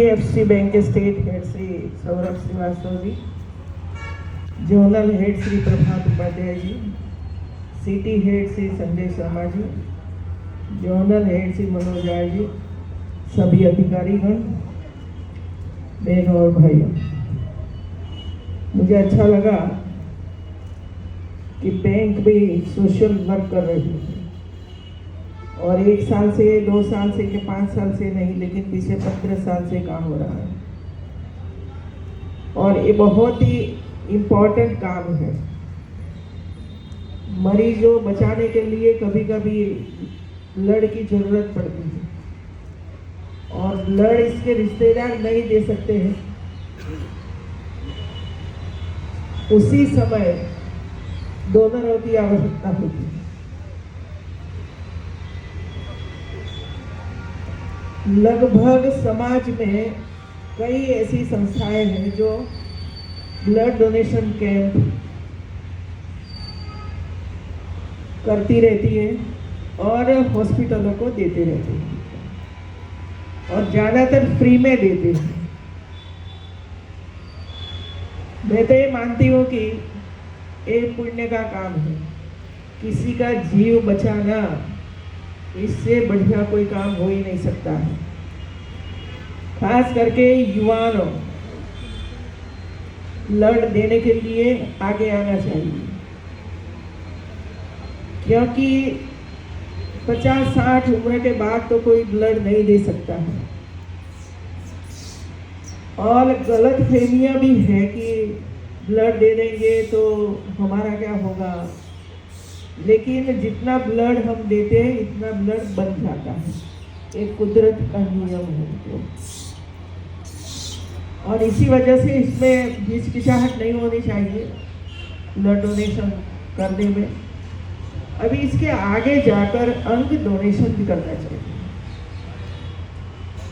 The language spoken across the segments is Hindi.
एफसी बैंक के state head Shri Saurabh Srivastava ji, zonal head Shri प्रभात Upadhyay ji, city head Shri Sanjay Sharma ji, zonal head Shri Manoj Rai ji, सभी अधिकारीगण, बहनों और भाइयों, मुझे अच्छा लगा कि बैंक भी सोशल वर्क कर रही है और 1 साल से 2 साल से कि 5 साल से नहीं, लेकिन पिछले 15 साल से काम हो रहा है और ये बहुत ही इम्पोर्टेंट काम है। मरीजों बचाने के लिए कभी कभी ब्लड की जरूरत पड़ती है और ब्लड इसके रिश्तेदार नहीं दे सकते हैं, उसी समय डोनरों की आवश्यकता होती है। लगभग समाज में कई ऐसी संस्थाएं हैं जो ब्लड डोनेशन कैंप करती रहती हैं और हॉस्पिटलों को देते रहते हैं और ज़्यादातर फ्री में देते हैं। मैं तो ये मानती हूँ कि एक पुण्य का काम है, किसी का जीव बचाना, इससे बढ़िया कोई काम हो ही नहीं सकता है। खास करके युवाओं ब्लड देने के लिए आगे आना चाहिए, क्योंकि 50-60 उम्र के बाद तो कोई ब्लड नहीं दे सकता है और गलत फहमियाँ भी है कि ब्लड दे देंगे तो हमारा क्या होगा, लेकिन जितना ब्लड हम देते हैं इतना ब्लड बन जाता है, एक कुदरत का नियम है और इसी वजह से इसमें हिचकिचाहट नहीं होनी चाहिए ब्लड डोनेशन करने में। अभी इसके आगे जाकर अंग डोनेशन भी करना चाहिए,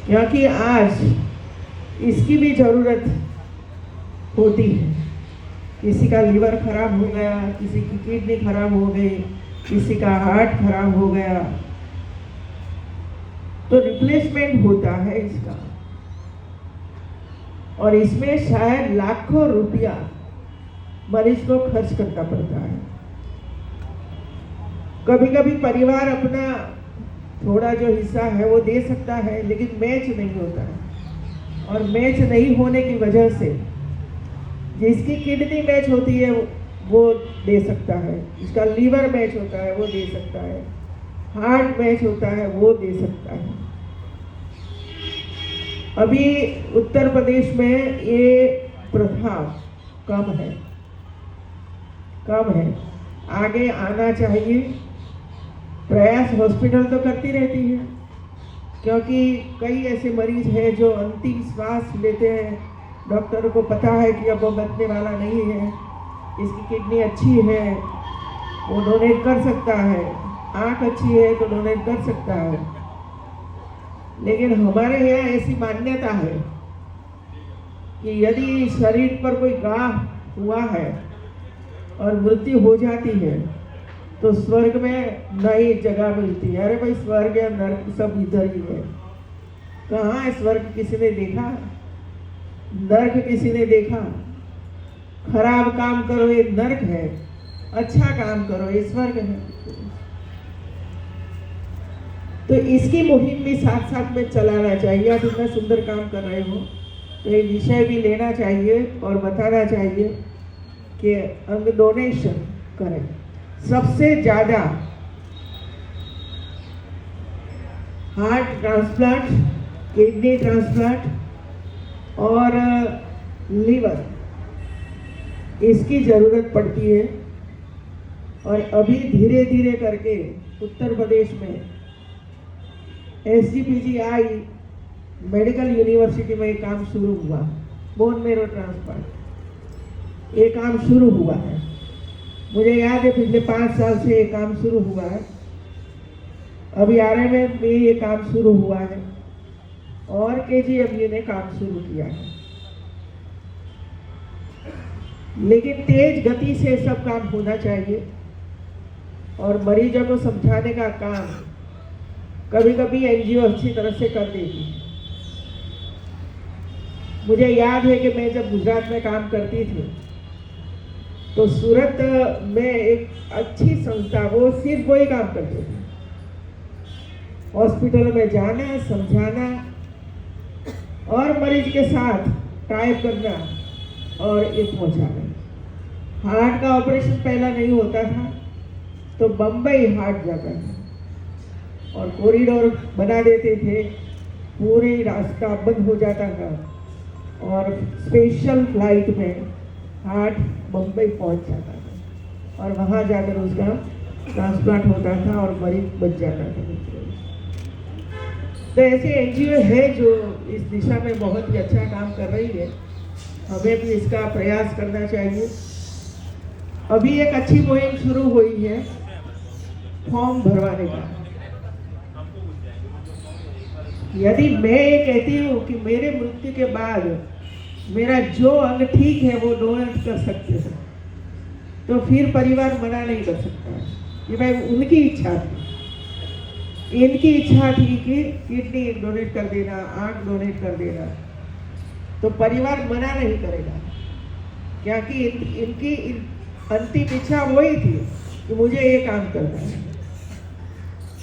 क्योंकि आज इसकी भी ज़रूरत होती है। किसी का लीवर खराब हो गया, किसी की किडनी खराब हो गई, किसी का हार्ट खराब हो गया, तो रिप्लेसमेंट होता है इसका और इसमें शायद लाखों रुपया मरीज को खर्च करना पड़ता है। कभी कभी परिवार अपना थोड़ा जो हिस्सा है वो दे सकता है, लेकिन मैच नहीं होता है और मैच नहीं होने की वजह से जिसकी किडनी मैच होती है वो दे सकता है, जिसका लीवर मैच होता है वो दे सकता है, हार्ट मैच होता है वो दे सकता है। अभी उत्तर प्रदेश में ये प्रथा कम है, आगे आना चाहिए। प्रयास हॉस्पिटल तो करती रहती है, क्योंकि कई ऐसे मरीज हैं जो अंतिम श्वास लेते हैं, डॉक्टर को पता है कि अब वो बचने वाला नहीं है, इसकी किडनी अच्छी है, वो डोनेट कर सकता है, आँख अच्छी है तो डोनेट कर सकता है। लेकिन हमारे यहाँ ऐसी मान्यता है कि यदि शरीर पर कोई घाव हुआ है और मृत्यु हो जाती है तो स्वर्ग में नई जगह मिलती है। अरे भाई, स्वर्ग या नर्क सब इधर ही है। कहाँ है स्वर्ग? किसी ने देखा? नर्क किसी ने देखा? खराब काम करो ये नर्क है, अच्छा काम करो ये स्वर्ग है। तो इसकी मुहिम भी साथ साथ में चलाना चाहिए। आप इतना सुंदर काम कर रहे हो तो ये विषय भी लेना चाहिए और बताना चाहिए कि अंग डोनेशन करें। सबसे ज़्यादा हार्ट ट्रांसप्लांट, किडनी ट्रांसप्लांट और लीवर, इसकी ज़रूरत पड़ती है और अभी धीरे धीरे करके उत्तर प्रदेश में SGPGI मेडिकल यूनिवर्सिटी में एक काम शुरू हुआ, बोन मैरो ट्रांसप्लांट, ये काम शुरू हुआ है। मुझे याद है पिछले 5 साल से ये काम शुरू हुआ है। अभी RMM में ये काम शुरू हुआ है और KGMU ने काम शुरू किया है, लेकिन तेज गति से सब काम होना चाहिए और मरीजों को समझाने का काम कभी कभी NGO अच्छी तरह से कर देगी। मुझे याद है कि मैं जब गुजरात में काम करती थी तो सूरत में एक अच्छी संस्था, वो सिर्फ वही काम करते थे, हॉस्पिटल में जाना, समझाना और मरीज के साथ टाइप करना और ये पहुंचाना। हार्ट का ऑपरेशन पहला नहीं होता था तो बम्बई हार्ट जाता था और कॉरिडोर बना देते थे, पूरे रास्ता बंद हो जाता था और स्पेशल फ्लाइट में हार्ट बम्बई पहुंच जाता था और वहाँ जाकर उसका ट्रांसप्लांट होता था और मरीज बच जाता था। तो ऐसे एनजीओ है जो इस दिशा में बहुत ही अच्छा काम कर रही है, हमें भी इसका प्रयास करना चाहिए। अभी एक अच्छी मुहिम शुरू हुई है फॉर्म भरवाने का। यदि मैं ये कहती हूँ कि मेरे मृत्यु के बाद मेरा जो अंग ठीक है वो डोनेट कर सकते हैं, तो फिर परिवार मना नहीं कर सकता। ये भाई उनकी इच्छा थी, इनकी इच्छा थी कि किडनी डोनेट कर देना, आंख डोनेट कर देना, तो परिवार मना नहीं करेगा, क्योंकि इनकी अंतिम इच्छा वही थी कि मुझे ये काम करना है।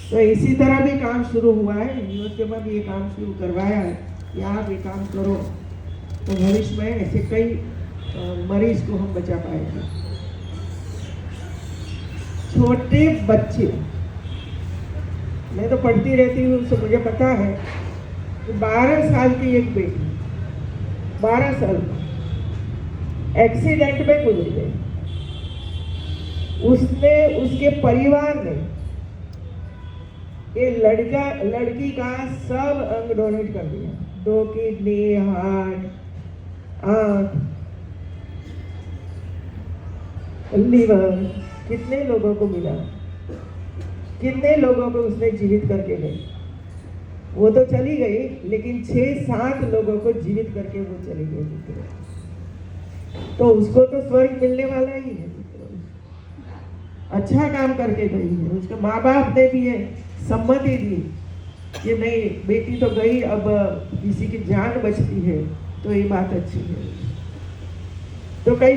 तो इसी तरह भी काम शुरू हुआ है, यूनिवर्सिटी में भी ये काम शुरू करवाया है कि आप ये काम करो, तो भविष्य में ऐसे कई मरीज को हम बचा पाएंगे। छोटे बच्चे, मैं तो पढ़ती रहती हूँ तो मुझे पता है कि 12 साल की एक बेटी 12 साल एक्सीडेंट में गुजर गई। उसने, उसके परिवार ने ये लड़की का सब अंग डोनेट कर दिया, 2 किडनी, हार्ट, आंख, लीवर। कितने लोगों को मिला, कितने लोगों को उसने जीवित करके गई। वो तो चली गई, लेकिन 6-7 लोगों को जीवित करके वो चली गई। तो उसको तो स्वर्ग मिलने वाला ही है। अच्छा काम करके गई है, उसके माँ बाप ने भी सम्मति दी कि नहीं, बेटी तो गई, अब किसी की जान बचती है, तो ये बात अच्छी है। तो कई